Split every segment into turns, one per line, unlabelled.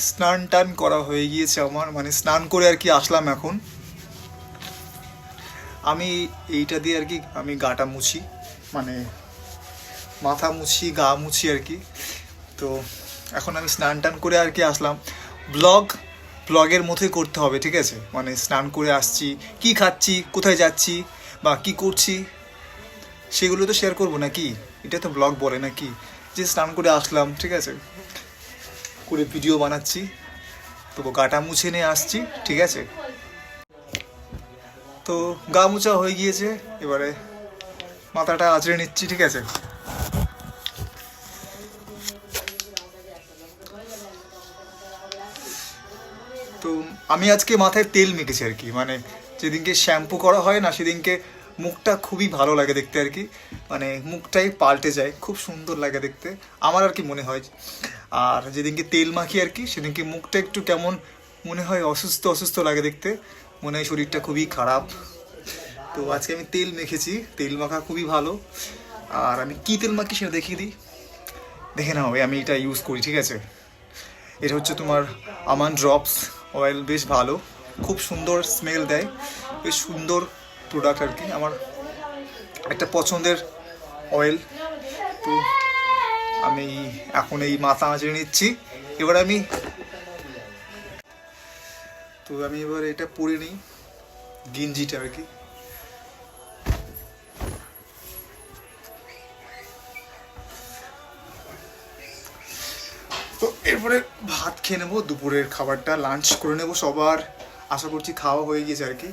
স্নান টান করা হয়ে গিয়েছে আমার, মানে স্নান করে আর কি আসলাম এখন। আমি এইটা দিয়ে আর কি আমি গাটা মুছি, মানে মাথা মুছি, গা মুছি আর কি। তো এখন আমি স্নান টান করে আর কি আসলাম। ব্লগের মতোই করতে হবে, ঠিক আছে? মানে স্নান করে আসছি, কি খাচ্ছি, কোথায় যাচ্ছি বা কি করছি সেগুলো তো শেয়ার করবো নাকি? এটা তো ব্লগ বলে নাকি, যে স্নান করে আসলাম, ঠিক আছে, করে ভিডিও বানাচ্ছি, তো গাটা মুছে নিয়ে আসছি, ঠিক আছে? তো গা মুছা হয়ে গিয়েছে, এবারে মাথাটা আঁচড়ে নিচ্ছি, ঠিক আছে? তো আমি আজকে মাথায় তেল মেখেছি আর কি, মানে যেদিনকে শ্যাম্পু করা হয় না সেদিনকে মুখটা খুবই ভালো লাগে দেখতে আর কি, মানে মুখটাই পাল্টে যায়, খুব সুন্দর লাগে দেখতে আমার আর কি মনে হয়। আর যেদিনকে তেল মাখি আর কি সেদিনকে মুখটা একটু কেমন মনে হয়, অসুস্থ অসুস্থ লাগে দেখতে, মনে হয় শরীরটা খুবই খারাপ। তো আজকে আমি তেল মেখেছি, তেল মাখা খুবই ভালো। আর আমি কী তেল মাখি সেটা দেখিয়ে দিই, দেখে নাও। আমি এটা ইউজ করি, ঠিক আছে? এটা হচ্ছে তোমার আমান ড্রপস অয়েল, বেশ ভালো, খুব সুন্দর স্মেল দেয়, বেশ সুন্দর প্রোডাক্ট আর কি, আমার একটা পছন্দের অয়েল। তো আমি এখন এই মাথা আঁচড়ে নিচ্ছি, এবার আমি এবার এটা পরে নিই, গেঞ্জিটা আর কি। তো এরপরে ভাত খেয়ে নেবো, দুপুরের খাবারটা লাঞ্চ করে নেবো সবার, আশা করছি খাওয়া হয়ে গেছে আর কি।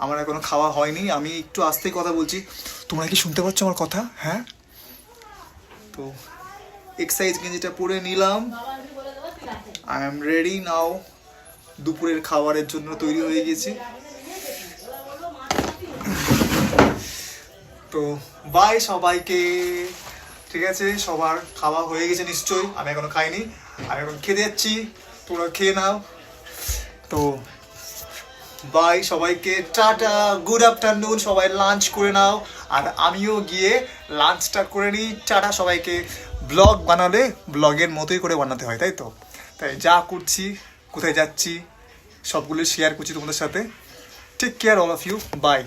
আমার এখনো খাওয়া হয়নি, আমি একটু আস্তেই কথা বলছি, তোমরা কি শুনতে পাচ্ছ আমার কথা? হ্যাঁ। তো এক্সারসাইজ গেঞ্জিটা পরে নিলাম, আই এম রেডি নাও, দুপুরের খাবারের জন্য তৈরি হয়ে গেছি। তো বাই সবাইকে, ঠিক আছে? সবার খাওয়া হয়ে গেছে নিশ্চয়ই, আমি এখনো খাইনি, আমি এখন খেতে যাচ্ছি, তোমরা খেয়ে নাও। তো বাই সবাইকে, টাটা, গুড আফটারনুন, সবাই লাঞ্চ করে নাও, আর আমিও গিয়ে লাঞ্চটা করে নিই, টাটা সবাইকে। ব্লগ বানালে ব্লগের মতোই করে বানাতে হয়, তাই তো? তাই যা করছি, কোথায় যাচ্ছি, সবগুলো শেয়ার করছি তোমাদের সাথে। Take care all of you, by.